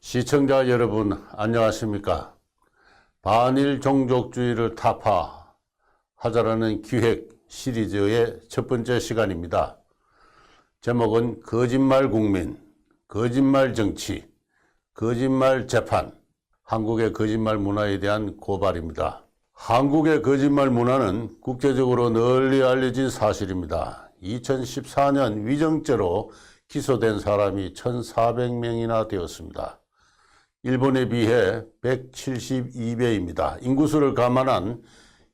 시청자 여러분 안녕하십니까? 반일 종족주의를 타파하자라는 기획 시리즈의 첫 번째 시간입니다. 제목은 거짓말 국민, 거짓말 정치, 거짓말 재판, 한국의 거짓말 문화에 대한 고발입니다. 한국의 거짓말 문화는 국제적으로 널리 알려진 사실입니다. 2014년 위정죄로 기소된 사람이 1,400명이나 되었습니다. 일본에 비해 172배입니다. 인구수를 감안한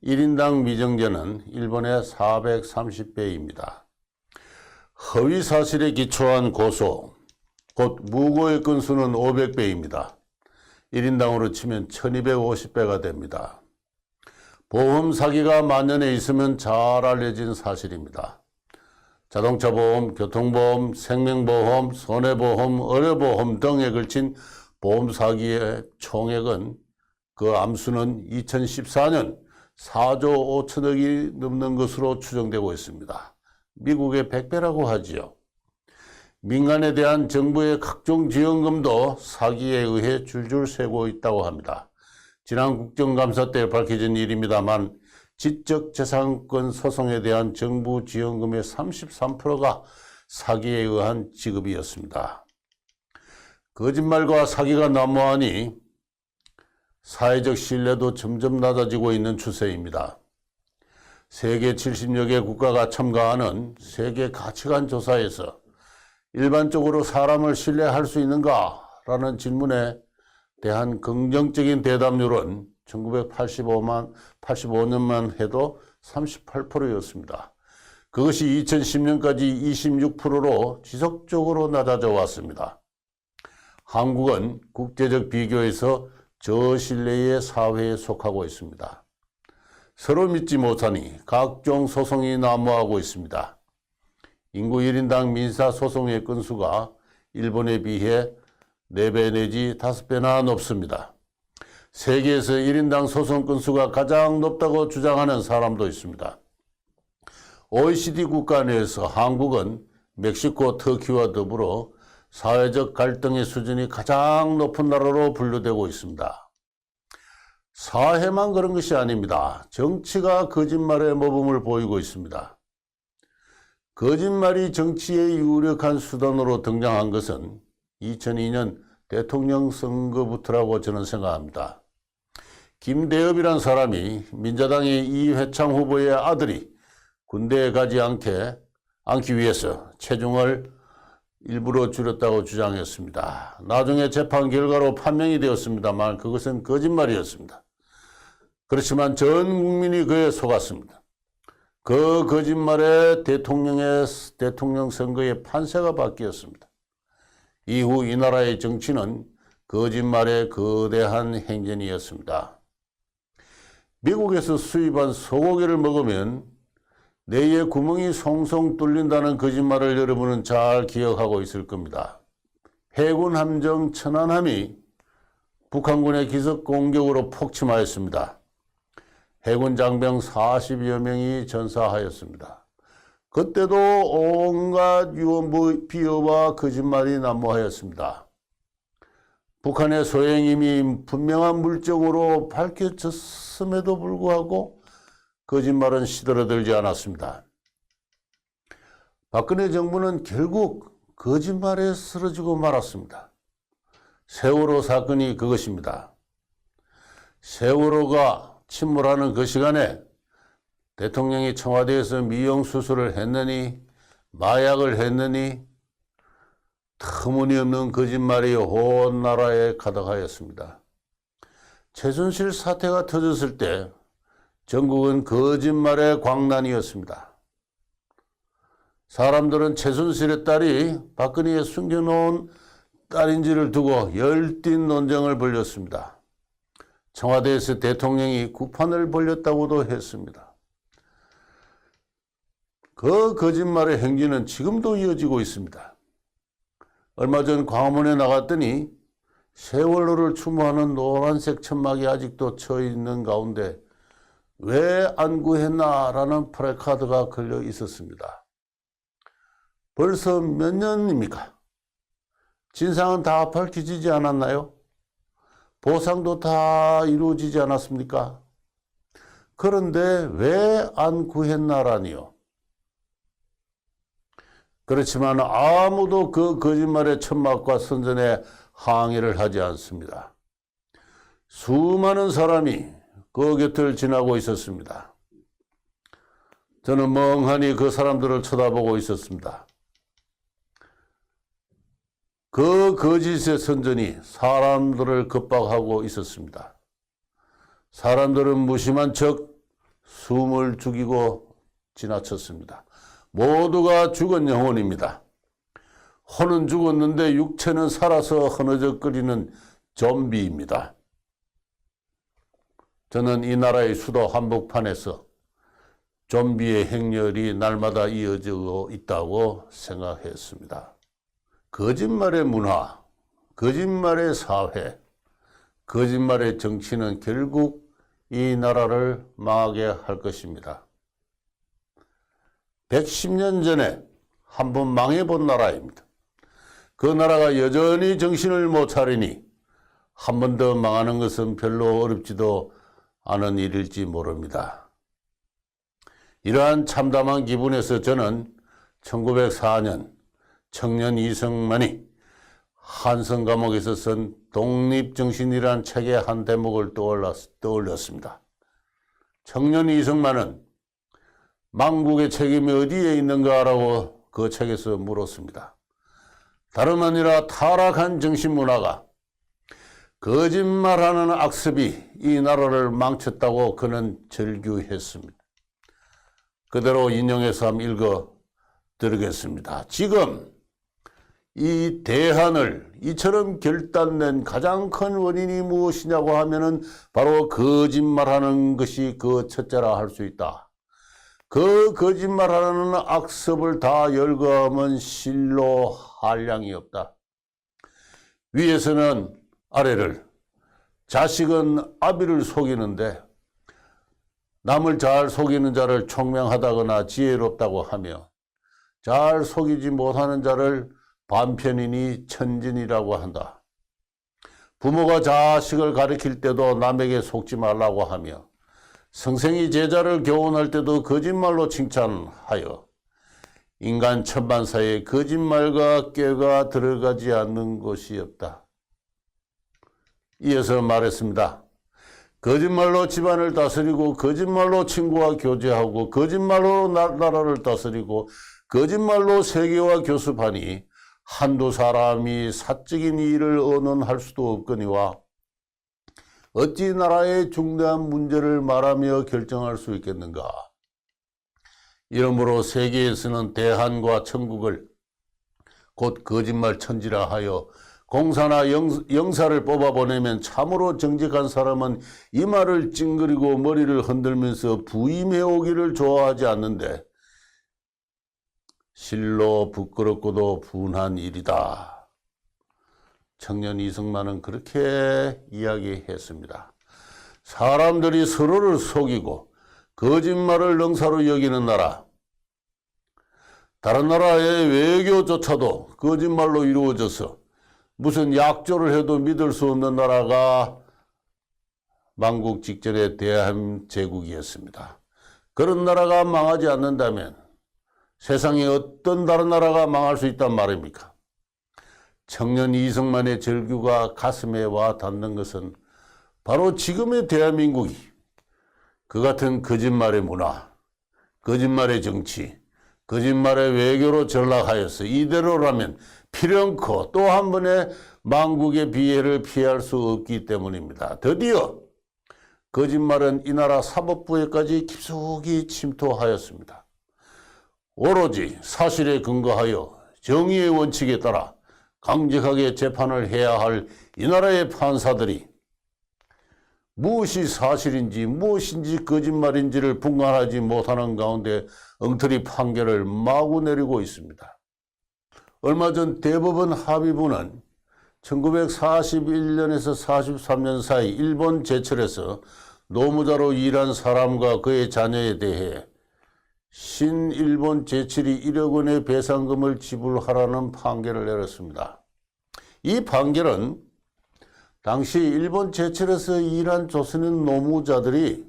1인당 위정죄는 일본의 430배입니다. 허위 사실에 기초한 고소, 곧 무고의 건수는 500배입니다. 1인당으로 치면 1250배가 됩니다. 보험 사기가 만연해 있으면 잘 알려진 사실입니다. 자동차 보험, 교통보험, 생명보험, 손해보험, 의료보험 등에 걸친 보험 사기의 총액은 그 암수는 2014년 4조 5천억이 넘는 것으로 추정되고 있습니다. 미국의 100배라고 하지요. 민간에 대한 정부의 각종 지원금도 사기에 의해 줄줄 새고 있다고 합니다. 지난 국정감사 때 밝혀진 일입니다만 지적재산권 소송에 대한 정부 지원금의 33%가 사기에 의한 지급이었습니다. 거짓말과 사기가 난무하니 사회적 신뢰도 점점 낮아지고 있는 추세입니다. 세계 70여 개 국가가 참가하는 세계 가치관 조사에서 일반적으로 사람을 신뢰할 수 있는가? 라는 질문에 대한 긍정적인 대답률은 1985년만 해도 38%였습니다. 그것이 2010년까지 26%로 지속적으로 낮아져 왔습니다. 한국은 국제적 비교에서 저신뢰의 사회에 속하고 있습니다. 서로 믿지 못하니 각종 소송이 난무하고 있습니다. 인구 1인당 민사소송의 건수가 일본에 비해 4배 내지 5배나 높습니다. 세계에서 1인당 소송 건수가 가장 높다고 주장하는 사람도 있습니다. OECD 국가 내에서 한국은 멕시코, 터키와 더불어 사회적 갈등의 수준이 가장 높은 나라로 분류되고 있습니다. 사회만 그런 것이 아닙니다. 정치가 거짓말의 모범을 보이고 있습니다. 거짓말이 정치의 유력한 수단으로 등장한 것은 2002년 대통령 선거부터라고 저는 생각합니다. 김대엽이란 사람이 민자당의 이회창 후보의 아들이 군대에 가지 않기 위해서 체중을 일부러 줄였다고 주장했습니다. 나중에 재판 결과로 판명이 되었습니다만 그것은 거짓말이었습니다. 그렇지만 전 국민이 그에 속았습니다. 그 거짓말에 대통령 선거의 판세가 바뀌었습니다. 이후 이 나라의 정치는 거짓말의 거대한 행진이었습니다. 미국에서 수입한 소고기를 먹으면 뇌에 구멍이 송송 뚫린다는 거짓말을 여러분은 잘 기억하고 있을 겁니다. 해군 함정 천안함이 북한군의 기습 공격으로 폭침하였습니다. 해군 장병 40여 명이 전사하였습니다. 그때도 온갖 유언 비어와 거짓말이 난무하였습니다. 북한의 소행임이 분명한 물적으로 밝혀졌음에도 불구하고 거짓말은 시들어들지 않았습니다. 박근혜 정부는 결국 거짓말에 쓰러지고 말았습니다. 세월호 사건이 그것입니다. 세월호가 침몰하는 그 시간에 대통령이 청와대에서 미용수술을 했느니 마약을 했느니 터무니없는 거짓말이 온 나라에 가득하였습니다. 최순실 사태가 터졌을 때 전국은 거짓말의 광란이었습니다. 사람들은 최순실의 딸이 박근혜에 숨겨놓은 딸인지를 두고 열띤 논쟁을 벌였습니다. 청와대에서 대통령이 구판을 벌였다고도 했습니다. 그 거짓말의 행진은 지금도 이어지고 있습니다. 얼마 전 광화문에 나갔더니 세월호를 추모하는 노란색 천막이 아직도 쳐 있는 가운데 왜 안 구했나라는 프래카드가 걸려 있었습니다. 벌써 몇 년입니까? 진상은 다 밝혀지지 않았나요? 보상도 다 이루어지지 않았습니까? 그런데 왜 안 구했나라니요? 그렇지만 아무도 그 거짓말의 천막과 선전에 항의를 하지 않습니다. 수많은 사람이 그 곁을 지나고 있었습니다. 저는 멍하니 그 사람들을 쳐다보고 있었습니다. 그 거짓의 선전이 사람들을 겁박하고 있었습니다. 사람들은 무심한 척 숨을 죽이고 지나쳤습니다. 모두가 죽은 영혼입니다. 혼은 죽었는데 육체는 살아서 흐느적거리는 좀비입니다. 저는 이 나라의 수도 한복판에서 좀비의 행렬이 날마다 이어지고 있다고 생각했습니다. 거짓말의 문화, 거짓말의 사회, 거짓말의 정치는 결국 이 나라를 망하게 할 것입니다. 110년 전에 한번 망해본 나라입니다. 그 나라가 여전히 정신을 못 차리니 한 번 더 망하는 것은 별로 어렵지도 않은 일일지 모릅니다. 이러한 참담한 기분에서 저는 1904년 청년 이승만이 한성 감옥에서 쓴 독립정신이라는 책의 한 대목을 떠올렸습니다. 청년 이승만은 망국의 책임이 어디에 있는가라고 그 책에서 물었습니다. 다름 아니라 타락한 정신문화가 거짓말하는 악습이 이 나라를 망쳤다고 그는 절규했습니다. 그대로 인용해서 한번 읽어 드리겠습니다. 지금 이 대한을 이처럼 결단낸 가장 큰 원인이 무엇이냐고 하면은 바로 거짓말하는 것이 그 첫째라 할 수 있다. 그 거짓말하는 악습을 다 열거하면 실로 한량이 없다. 위에서는 아래를, 자식은 아비를 속이는데 남을 잘 속이는 자를 총명하다거나 지혜롭다고 하며 잘 속이지 못하는 자를 반편이니 천진이라고 한다. 부모가 자식을 가르칠 때도 남에게 속지 말라고 하며 선생이 제자를 교훈할 때도 거짓말로 칭찬하여 인간 천만사에 거짓말과 꾀가 들어가지 않는 곳이 없다. 이어서 말했습니다. 거짓말로 집안을 다스리고 거짓말로 친구와 교제하고 거짓말로 나라를 다스리고 거짓말로 세계와 교습하니 한두 사람이 사적인 일을 언론할 수도 없거니와 어찌 나라의 중대한 문제를 말하며 결정할 수 있겠는가. 이러므로 세계에서는 대한과 천국을 곧 거짓말 천지라 하여 공사나 영사를 뽑아보내면 참으로 정직한 사람은 이마를 찡그리고 머리를 흔들면서 부임해오기를 좋아하지 않는데 실로 부끄럽고도 분한 일이다. 청년 이승만은 그렇게 이야기했습니다. 사람들이 서로를 속이고 거짓말을 능사로 여기는 나라, 다른 나라의 외교조차도 거짓말로 이루어져서 무슨 약조를 해도 믿을 수 없는 나라가 망국 직전의 대한제국이었습니다. 그런 나라가 망하지 않는다면 세상에 어떤 다른 나라가 망할 수 있단 말입니까? 청년 이승만의 절규가 가슴에 와 닿는 것은 바로 지금의 대한민국이 그 같은 거짓말의 문화, 거짓말의 정치, 거짓말의 외교로 전락하여서 이대로라면 필연코 또 한 번의 망국의 비애를 피할 수 없기 때문입니다. 드디어 거짓말은 이 나라 사법부에까지 깊숙이 침투하였습니다. 오로지 사실에 근거하여 정의의 원칙에 따라 강직하게 재판을 해야 할 이 나라의 판사들이 무엇이 사실인지 무엇인지 거짓말인지를 분간하지 못하는 가운데 엉터리 판결을 마구 내리고 있습니다. 얼마 전 대법원 합의부는 1941년에서 43년 사이 일본 제철에서 노무자로 일한 사람과 그의 자녀에 대해 신일본 제철이 1억 원의 배상금을 지불하라는 판결을 내렸습니다. 이 판결은 당시 일본 제철에서 일한 조선인 노무자들이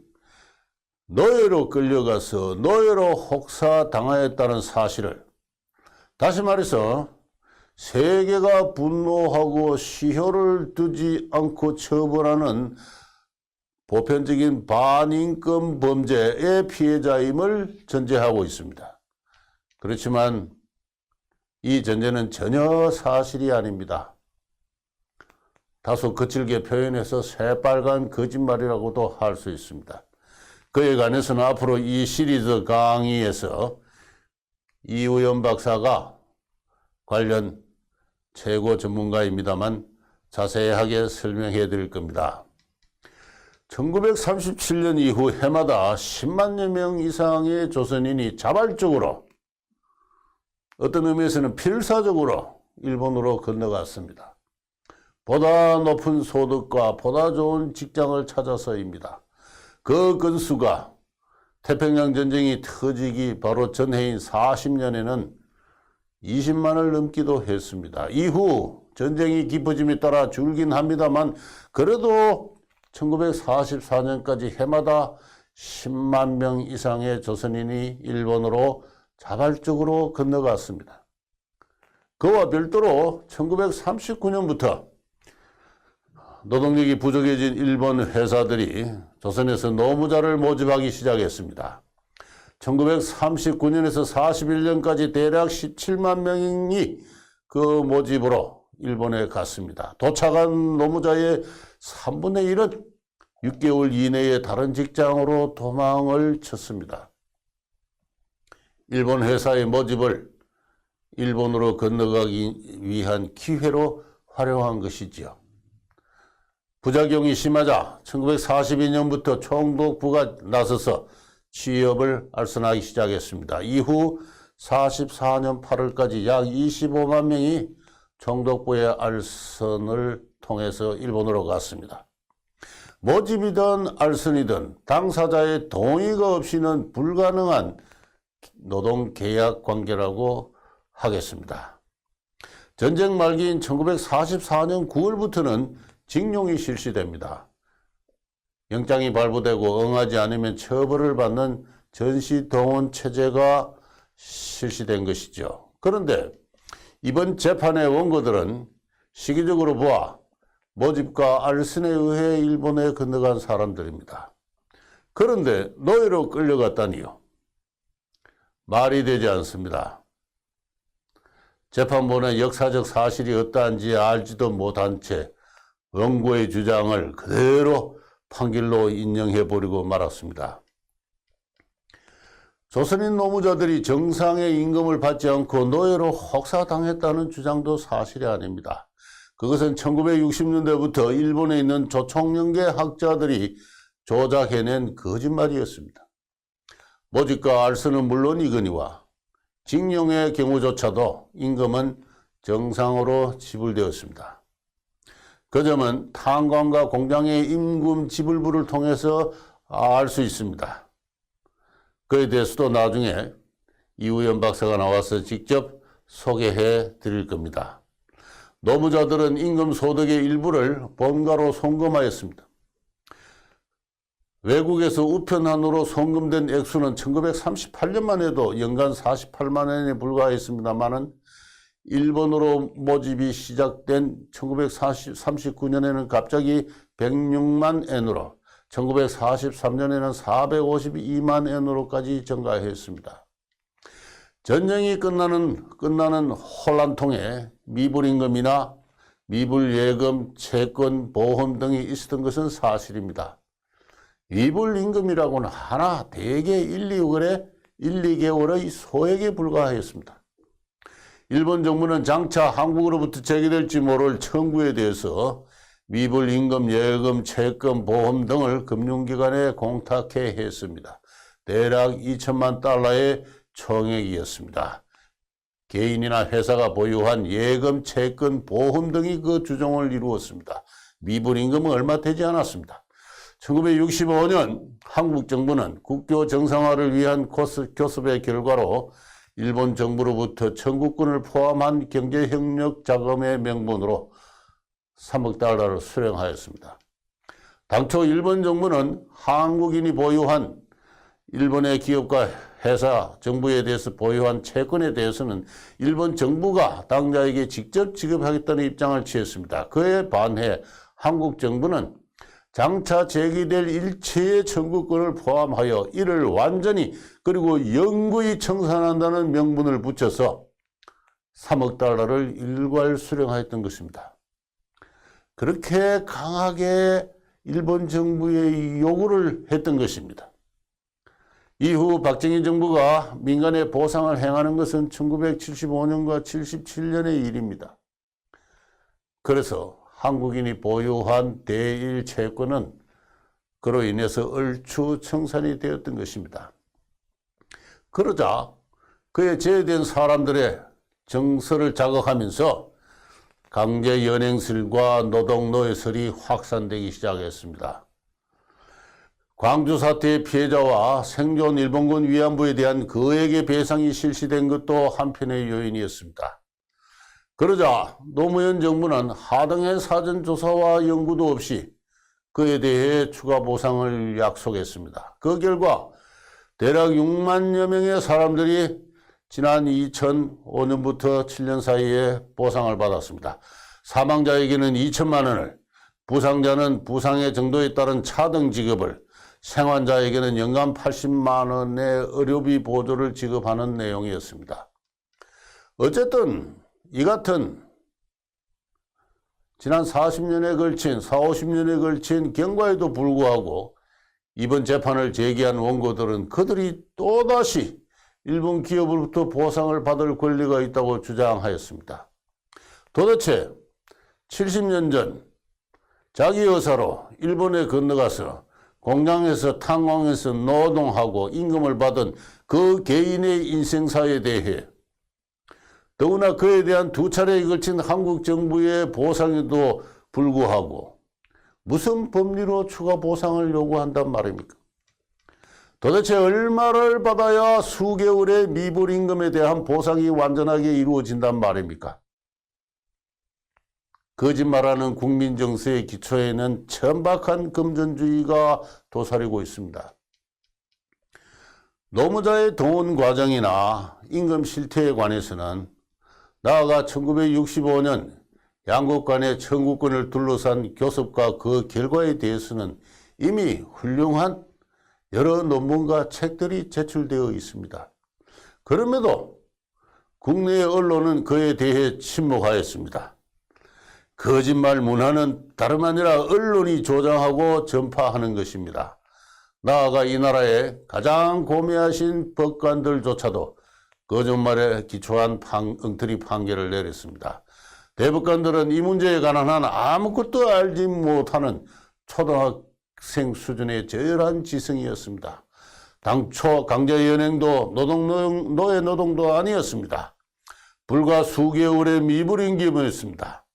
노예로 끌려가서 노예로 혹사당하였다는 사실을, 다시 말해서 세계가 분노하고 시효를 두지 않고 처벌하는 보편적인 반인권 범죄의 피해자임을 전제하고 있습니다. 그렇지만 이 전제는 전혀 사실이 아닙니다. 다소 거칠게 표현해서 새빨간 거짓말이라고도 할 수 있습니다. 그에 관해서는 앞으로 이 시리즈 강의에서 이우연 박사가 관련 최고 전문가입니다만 자세하게 설명해 드릴 겁니다. 1937년 이후 해마다 10만여 명 이상의 조선인이 자발적으로, 어떤 의미에서는 필사적으로 일본으로 건너갔습니다. 보다 높은 소득과 보다 좋은 직장을 찾아서입니다. 그 건수가 태평양 전쟁이 터지기 바로 전해인 40년에는 20만을 넘기도 했습니다. 이후 전쟁이 깊어짐에 따라 줄긴 합니다만 그래도 1944년까지 해마다 10만 명 이상의 조선인이 일본으로 자발적으로 건너갔습니다. 그와 별도로 1939년부터 노동력이 부족해진 일본 회사들이 조선에서 노무자를 모집하기 시작했습니다. 1939년에서 41년까지 대략 17만 명이 그 모집으로 일본에 갔습니다. 도착한 노무자의 3분의 1은 6개월 이내에 다른 직장으로 도망을 쳤습니다. 일본 회사의 모집을 일본으로 건너가기 위한 기회로 활용한 것이지요. 부작용이 심하자 1942년부터 총독부가 나서서 취업을 알선하기 시작했습니다. 이후 44년 8월까지 약 25만 명이 총독부의 알선을 통해서 일본으로 갔습니다. 모집이든 알선이든 당사자의 동의가 없이는 불가능한 노동계약 관계라고 하겠습니다. 전쟁 말기인 1944년 9월부터는 징용이 실시됩니다. 영장이 발부되고 응하지 않으면 처벌을 받는 전시동원 체제가 실시된 것이죠. 그런데 이번 재판의 원고들은 시기적으로 보아 모집과 알선에 의해 일본에 건너간 사람들입니다. 그런데 노예로 끌려갔다니요. 말이 되지 않습니다. 재판부는 역사적 사실이 어떠한지 알지도 못한 채 원고의 주장을 그대로 판결로 인정해버리고 말았습니다. 조선인 노무자들이 정상의 임금을 받지 않고 노예로 혹사당했다는 주장도 사실이 아닙니다. 그것은 1960년대부터 일본에 있는 조총련계 학자들이 조작해낸 거짓말이었습니다. 모집과 알선은 물론이거니와 징용의 경우조차도 임금은 정상으로 지불되었습니다. 그 점은 탄광과 공장의 임금 지불부를 통해서 알 수 있습니다. 그에 대해서도 나중에 이우연 박사가 나와서 직접 소개해 드릴 겁니다. 노무자들은 임금 소득의 일부를 본가로 송금하였습니다. 외국에서 우편함으로 송금된 액수는 1938년만 해도 연간 48만 원에 불과했습니다만은 일본으로 모집이 시작된 1939년에는 갑자기 106만 엔으로, 1943년에는 452만 엔으로까지 증가했습니다. 전쟁이 끝나는 혼란통에 미불임금이나 미불예금, 채권, 보험 등이 있었던 것은 사실입니다. 미불임금이라고는 하나 대개 1, 2개월의 소액에 불과하였습니다. 일본 정부는 장차 한국으로부터 제기될지 모를 청구에 대해서 미불임금, 예금, 채권, 보험 등을 금융기관에 공탁해 했습니다. 대략 2천만 달러의 총액이었습니다. 개인이나 회사가 보유한 예금, 채권, 보험 등이 그 주종을 이루었습니다. 미불임금은 얼마 되지 않았습니다. 1965년 한국 정부는 국교 정상화를 위한 교섭의 결과로 일본 정부로부터 청구권을 포함한 경제협력 자금의 명분으로 3억 달러를 수령하였습니다. 당초 일본 정부는 한국인이 보유한 일본의 기업과 회사, 정부에 대해서 보유한 채권에 대해서는 일본 정부가 당자에게 직접 지급하겠다는 입장을 취했습니다. 그에 반해 한국 정부는 장차 제기될 일체의 청구권을 포함하여 이를 완전히 그리고 영구히 청산한다는 명분을 붙여서 3억 달러를 일괄 수령하였던 것입니다. 그렇게 강하게 일본 정부의 요구를 했던 것입니다. 이후 박정희 정부가 민간에 보상을 행하는 것은 1975년과 77년의 일입니다. 그래서 한국인이 보유한 대일 채권은 그로 인해서 얼추 청산이 되었던 것입니다. 그러자 그에 제외된 사람들의 정서를 자극하면서 강제 연행설과 노동 노예설이 확산되기 시작했습니다. 광주 사태의 피해자와 생존 일본군 위안부에 대한 거액의 배상이 실시된 것도 한편의 요인이었습니다. 그러자 노무현 정부는 하등의 사전조사와 연구도 없이 그에 대해 추가 보상을 약속했습니다. 그 결과 대략 6만여 명의 사람들이 지난 2005년부터 7년 사이에 보상을 받았습니다. 사망자에게는 2천만 원을, 부상자는 부상의 정도에 따른 차등 지급을, 생환자에게는 연간 80만 원의 의료비 보조를 지급하는 내용이었습니다. 어쨌든 이 같은 지난 40년에 걸친 50년에 걸친 경과에도 불구하고 이번 재판을 제기한 원고들은 그들이 또다시 일본 기업으로부터 보상을 받을 권리가 있다고 주장하였습니다. 도대체 70년 전 자기 의사로 일본에 건너가서 공장에서 탄광에서 노동하고 임금을 받은 그 개인의 인생사에 대해 더구나 그에 대한 두 차례에 걸친 한국 정부의 보상에도 불구하고 무슨 법리로 추가 보상을 요구한단 말입니까? 도대체 얼마를 받아야 수개월의 미불 임금에 대한 보상이 완전하게 이루어진단 말입니까? 거짓말하는 국민 정서의 기초에는 천박한 금전주의가 도사리고 있습니다. 노무자의 동원 과정이나 임금 실태에 관해서는 나아가 1965년 양국 간의 청구권을 둘러싼 교섭과 그 결과에 대해서는 이미 훌륭한 여러 논문과 책들이 제출되어 있습니다. 그럼에도 국내의 언론은 그에 대해 침묵하였습니다. 거짓말 문화는 다름 아니라 언론이 조장하고 전파하는 것입니다. 나아가 이 나라의 가장 고매하신 법관들조차도 거짓말에 기초한 엉터리 판결을 내렸습니다. 대법관들은 이 문제에 관한 한 아무것도 알지 못하는 초등학생 수준의 저열한 지성이었습니다. 당초 강제연행도 노예 노동도 아니었습니다. 불과 수개월의 미불임금이었습니다.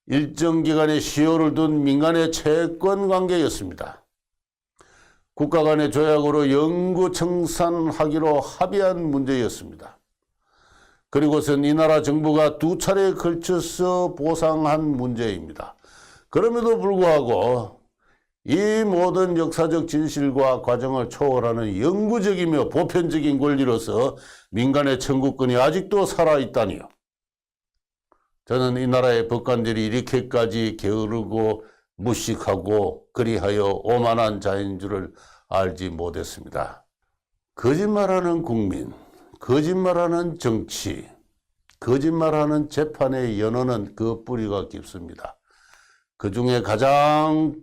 일정 기간의 시효를 둔 민간의 채권 관계였습니다. 국가 간의 조약으로 영구 청산하기로 합의한 문제였습니다. 그리고선 이 나라 정부가 두 차례에 걸쳐서 보상한 문제입니다. 그럼에도 불구하고 이 모든 역사적 진실과 과정을 초월하는 영구적이며 보편적인 권리로서 민간의 청구권이 아직도 살아있다니요. 저는 이 나라의 법관들이 이렇게까지 게으르고 무식하고 그리하여 오만한 자인 줄을 알지 못했습니다. 거짓말하는 국민, 거짓말하는 정치, 거짓말하는 재판의 연원은 그 뿌리가 깊습니다. 그 중에 가장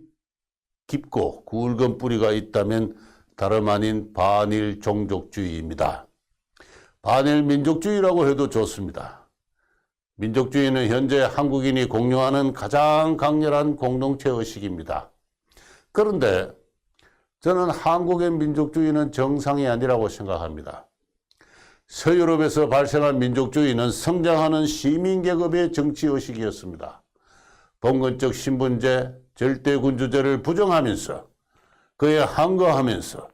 깊고 굵은 뿌리가 있다면 다름 아닌 반일 종족주의입니다. 반일 민족주의라고 해도 좋습니다. 민족주의는 현재 한국인이 공유하는 가장 강렬한 공동체 의식입니다. 그런데 저는 한국의 민족주의는 정상이 아니라고 생각합니다. 서유럽에서 발생한 민족주의는 성장하는 시민계급의 정치의식이었습니다. 봉건적 신분제, 절대군주제를 부정하면서 그에 항거하면서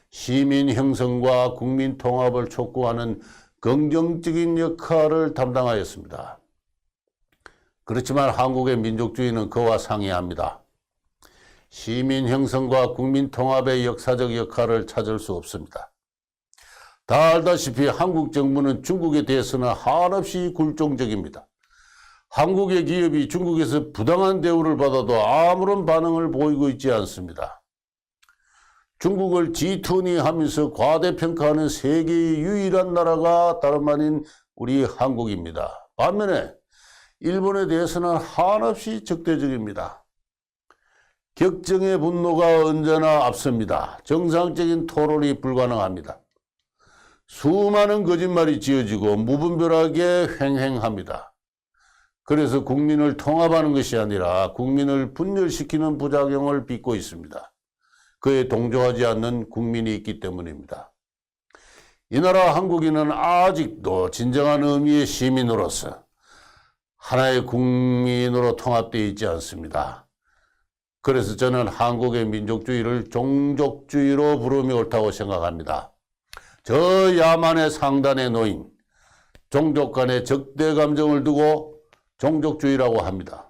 시민 형성과 국민 통합을 촉구하는 긍정적인 역할을 담당하였습니다. 그렇지만 한국의 민족주의는 그와 상이합니다. 시민 형성과 국민 통합의 역사적 역할을 찾을 수 없습니다. 다 알다시피 한국 정부는 중국에 대해서는 한없이 굴종적입니다. 한국의 기업이 중국에서 부당한 대우를 받아도 아무런 반응을 보이고 있지 않습니다. 중국을 G20 하면서 과대평가하는 세계의 유일한 나라가 다름 아닌 우리 한국입니다. 반면에 일본에 대해서는 한없이 적대적입니다. 격정의 분노가 언제나 앞섭니다. 정상적인 토론이 불가능합니다. 수많은 거짓말이 지어지고 무분별하게 횡행합니다. 그래서 국민을 통합하는 것이 아니라 국민을 분열시키는 부작용을 빚고 있습니다. 그에 동조하지 않는 국민이 있기 때문입니다. 이 나라 한국인은 아직도 진정한 의미의 시민으로서 하나의 국민으로 통합되어 있지 않습니다. 그래서 저는 한국의 민족주의를 종족주의로 부르면 옳다고 생각합니다. 저 야만의 상단에 놓인 종족 간의 적대 감정을 두고 종족주의라고 합니다.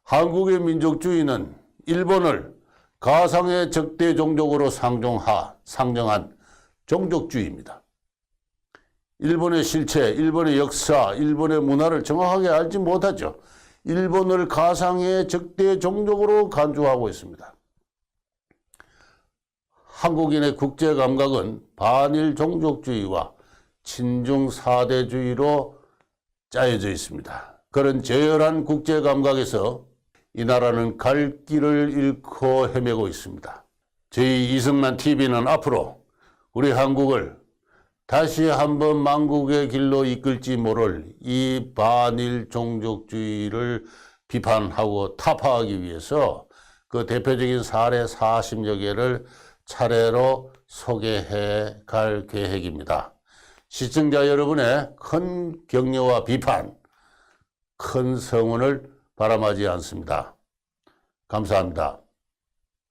한국의 민족주의는 일본을 가상의 적대 종족으로 상정한 종족주의입니다. 일본의 실체, 일본의 역사, 일본의 문화를 정확하게 알지 못하죠. 일본을 가상의 적대 종족으로 간주하고 있습니다. 한국인의 국제 감각은 반일 종족주의와 친중 사대주의로 짜여져 있습니다. 그런 저열한 국제 감각에서 이 나라는 갈 길을 잃고 헤매고 있습니다. 저희 이승만 TV는 앞으로 우리 한국을 다시 한번 망국의 길로 이끌지 모를 이 반일 종족주의를 비판하고 타파하기 위해서 그 대표적인 사례 40여 개를 차례로 소개해 갈 계획입니다. 시청자 여러분의 큰 격려와 비판, 큰 성원을 바람하지 않습니다. 감사합니다.